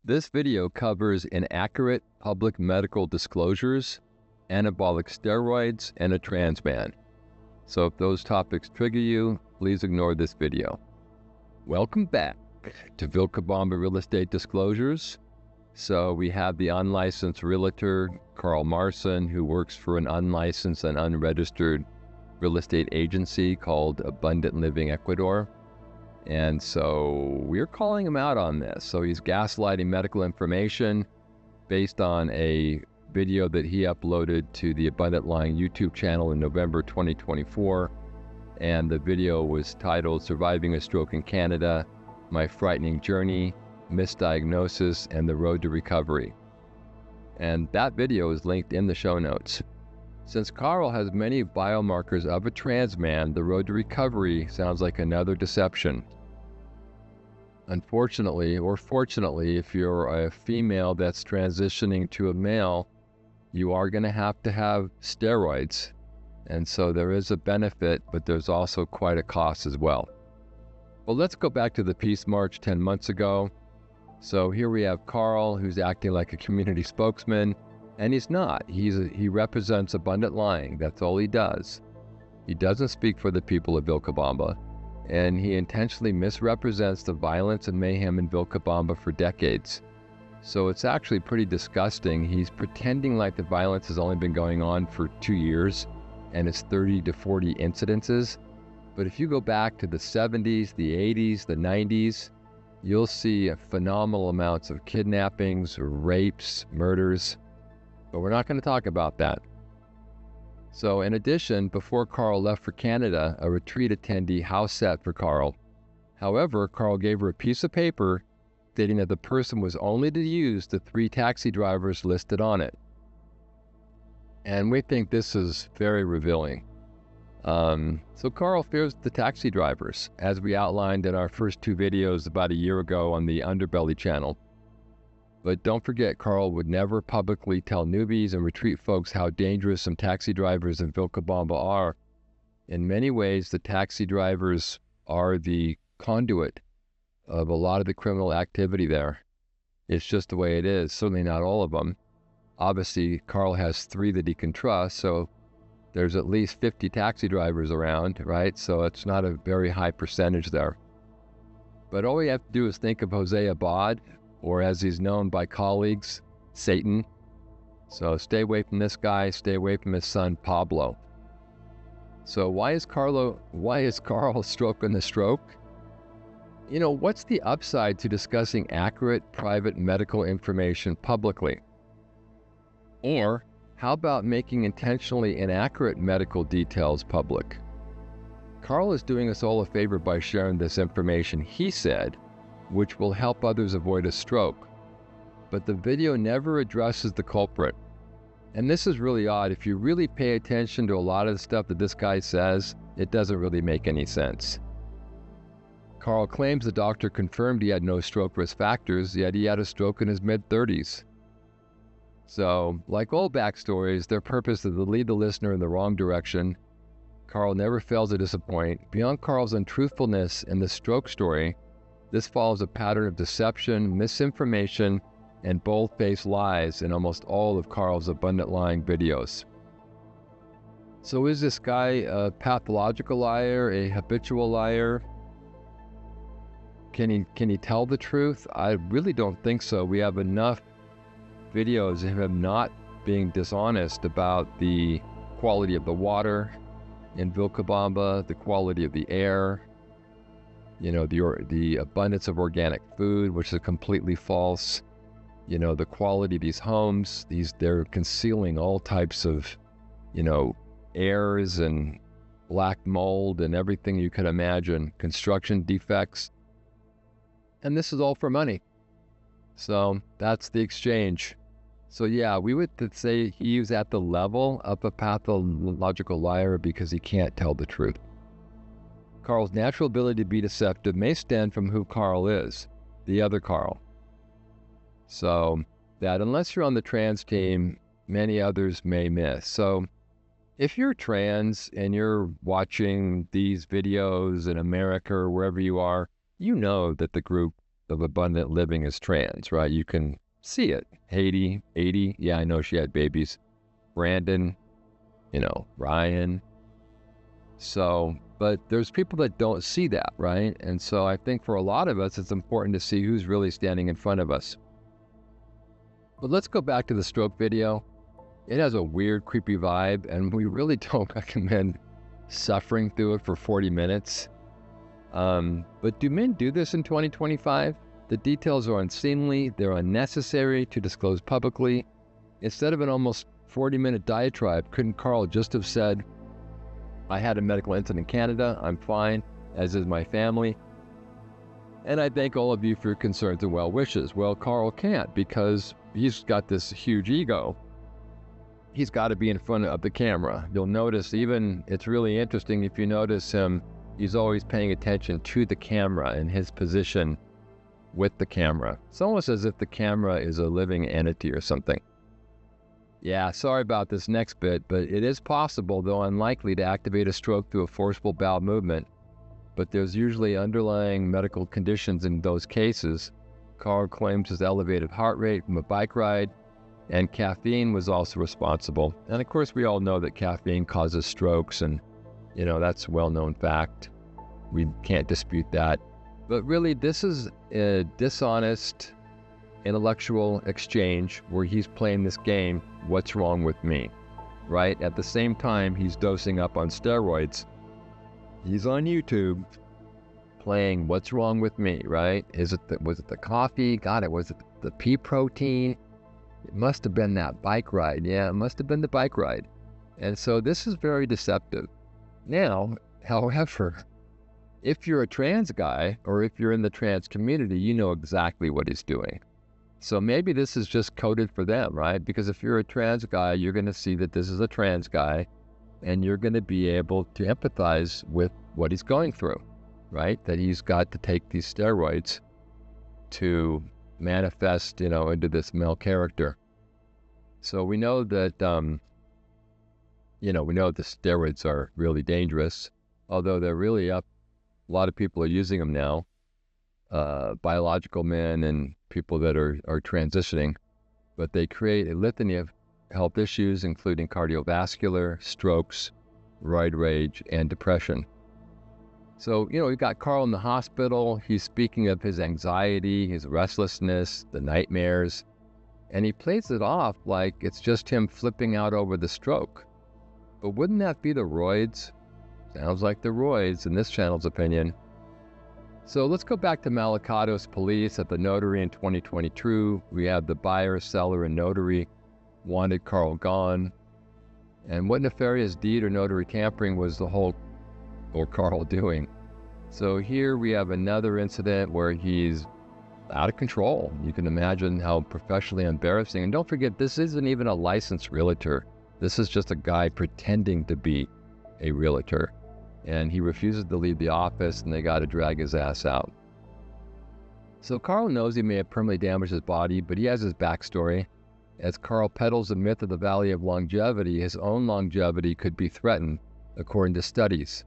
This video covers inaccurate public medical disclosures, anabolic steroids, and a trans man. So if those topics trigger you, please ignore this video. Welcome back to Vilcabamba Real Estate Disclosures. So we have the unlicensed realtor, Carl Marsan, who works for an unlicensed and unregistered real estate agency called Abundant Living Ecuador. And so we're calling him out on this. So he's gaslighting medical information based on a video that he uploaded to the Abundant Lying YouTube channel in November 2024. And the video was titled Surviving a Stroke in Canada, My Frightening Journey, Misdiagnosis, and the Road to Recovery. And that video is linked in the show notes. Since Carl has many biomarkers of a trans man, the road to recovery sounds like another deception. Unfortunately, or fortunately, if you're a female that's transitioning to a male, you are going to have steroids. And so there is a benefit, but there's also quite a cost as well. Well, let's go back to the Peace March 10 months ago. So here we have Carl, who's acting like a community spokesman, and he's not. He represents Abundant Lying. That's all he does. He doesn't speak for the people of Vilcabamba, and he intentionally misrepresents the violence and mayhem in Vilcabamba for decades. So it's actually pretty disgusting. He's pretending like the violence has only been going on for 2 years, and it's 30 to 40 incidences. But if you go back to the 70s, the 80s, the 90s, you'll see phenomenal amounts of kidnappings, rapes, murders. But we're not going to talk about that. So in addition, before Carl left for Canada, a retreat attendee house sat for Carl. However, Carl gave her a piece of paper stating that the person was only to use the 3 taxi drivers listed on it. And we think this is very revealing. So Carl fears the taxi drivers, as we outlined in our first 2 videos about a year ago on the Underbelly channel. But don't forget, Carl would never publicly tell newbies and retreat folks how dangerous some taxi drivers in Vilcabamba are. In many ways, the taxi drivers are the conduit of a lot of the criminal activity there. It's just the way it is, certainly not all of them. Obviously, Carl has 3 that he can trust, so there's at least 50 taxi drivers around, right? So it's not a very high percentage there. But all we have to do is think of Jose Abad, or as he's known by colleagues, Satan. So stay away from this guy, stay away from his son, Pablo. So why is Carl stroking the stroke? You know, what's the upside to discussing accurate private medical information publicly? Or how about making intentionally inaccurate medical details public? Carl is doing us all a favor by sharing this information, he said, which will help others avoid a stroke. But the video never addresses the culprit. And this is really odd. If you really pay attention to a lot of the stuff that this guy says, it doesn't really make any sense. Carl claims the doctor confirmed he had no stroke risk factors, yet he had a stroke in his mid-30s. So, like all backstories, their purpose is to lead the listener in the wrong direction. Carl never fails to disappoint. Beyond Carl's untruthfulness in the stroke story, this follows a pattern of deception, misinformation, and bold-faced lies in almost all of Carl's Abundant Lying videos. So is this guy a pathological liar, a habitual liar? Can he tell the truth? I really don't think so. We have enough videos of him not being dishonest about the quality of the water in Vilcabamba, the quality of the air, you know, the abundance of organic food, which is completely false. You know, the quality of these homes, they're concealing all types of, you know, airs and black mold and everything you could imagine, construction defects. And this is all for money. So that's the exchange. So yeah, we would say he's at the level of a pathological liar because he can't tell the truth. Carl's natural ability to be deceptive may stem from who Carl is, the other Carl. So that unless you're on the trans team, many others may miss. So if you're trans and you're watching these videos in America or wherever you are, you know that the group of abundant living as trans, right? You can see it. Haiti, 80, yeah, I know she had babies. Brandon, Ryan. So, but there's people that don't see that, right? And so I think for a lot of us, it's important to see who's really standing in front of us. But let's go back to the stroke video. It has a weird, creepy vibe, and we really don't recommend suffering through it for 40 minutes. But do men do this in 2025? The details are unseemly, they're unnecessary to disclose publicly. Instead of an almost 40-minute diatribe, couldn't Carl just have said, I had a medical incident in Canada, I'm fine, as is my family, and I thank all of you for your concerns and well wishes. Well, Carl can't because he's got this huge ego. He's got to be in front of the camera. You'll notice it's really interesting if you notice him, he's always paying attention to the camera and his position with the camera. It's almost as if the camera is a living entity or something. Yeah, sorry about this next bit, but it is possible, though unlikely, to activate a stroke through a forcible bowel movement. But there's usually underlying medical conditions in those cases. Carl claims his elevated heart rate from a bike ride, and caffeine was also responsible. And of course, we all know that caffeine causes strokes, and that's a well-known fact. We can't dispute that. But really, this is a dishonest intellectual exchange where he's playing this game, what's wrong with me, right? At the same time, he's dosing up on steroids. He's on YouTube playing what's wrong with me, right? Was it the coffee? God, was it the pea protein? It must have been that bike ride. Yeah, it must have been the bike ride. And so this is very deceptive. Now, however, if you're a trans guy or if you're in the trans community, you know exactly what he's doing. So maybe this is just coded for them, right? Because if you're a trans guy, you're going to see that this is a trans guy and you're going to be able to empathize with what he's going through, right? That he's got to take these steroids to manifest, into this male character. So we know that, we know the steroids are really dangerous, although they're really up. A lot of people are using them now, biological men and people that are transitioning, but they create a litany of health issues, including cardiovascular, strokes, roid rage, and depression. So, we've got Carl in the hospital. He's speaking of his anxiety, his restlessness, the nightmares, and he plays it off like it's just him flipping out over the stroke. But wouldn't that be the roids? Sounds like the roids, in this channel's opinion. So let's go back to Malacatos police at the notary in 2022. We have the buyer, seller, and notary wanted Carl gone. And what nefarious deed or notary tampering was Carl doing? So here we have another incident where he's out of control. You can imagine how professionally embarrassing. And don't forget, this isn't even a licensed realtor. This is just a guy pretending to be a realtor. And he refuses to leave the office, and they got to drag his ass out. So Carl knows he may have permanently damaged his body, but he has his backstory. As Carl peddles the myth of the Valley of Longevity, his own longevity could be threatened, according to studies.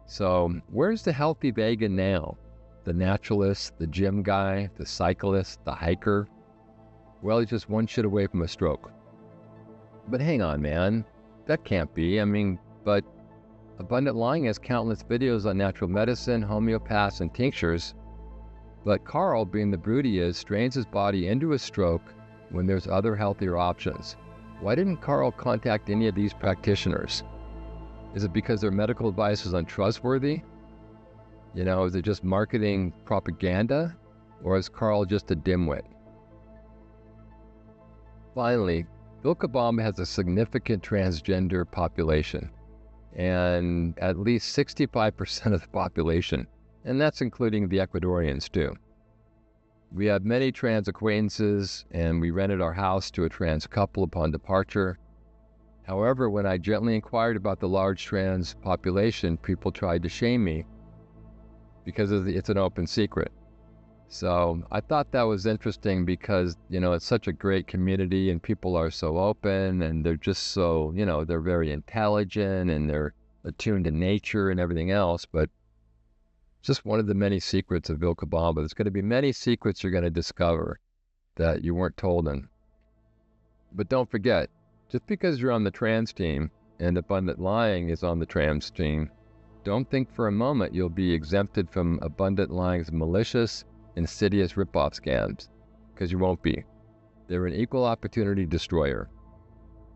So where's the healthy vegan now? The naturalist, the gym guy, the cyclist, the hiker? Well, he's just one shit away from a stroke. But hang on, man. That can't be. But Abundant Lying has countless videos on natural medicine, homeopaths, and tinctures. But Carl, being the brute he is, strains his body into a stroke when there's other healthier options. Why didn't Carl contact any of these practitioners? Is it because their medical advice is untrustworthy? Is it just marketing propaganda? Or is Carl just a dimwit? Finally, Vilcabamba has a significant transgender population, and at least 65% of the population, and that's including the Ecuadorians too. We have many trans acquaintances, and we rented our house to a trans couple upon departure. However, when I gently inquired about the large trans population, people tried to shame me because it's an open secret. So I thought that was interesting because, it's such a great community and people are so open and they're just so, they're very intelligent and they're attuned to nature and everything else. But just one of the many secrets of Vilcabamba. There's going to be many secrets you're going to discover that you weren't told in. But don't forget, just because you're on the trans team and abundant lying is on the trans team, don't think for a moment you'll be exempted from abundant lying's malicious, insidious ripoff scams, because you won't be. They're an equal opportunity destroyer.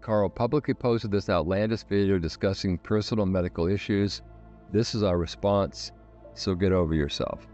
Carl publicly posted this outlandish video discussing personal medical issues. This is our response, so get over yourself.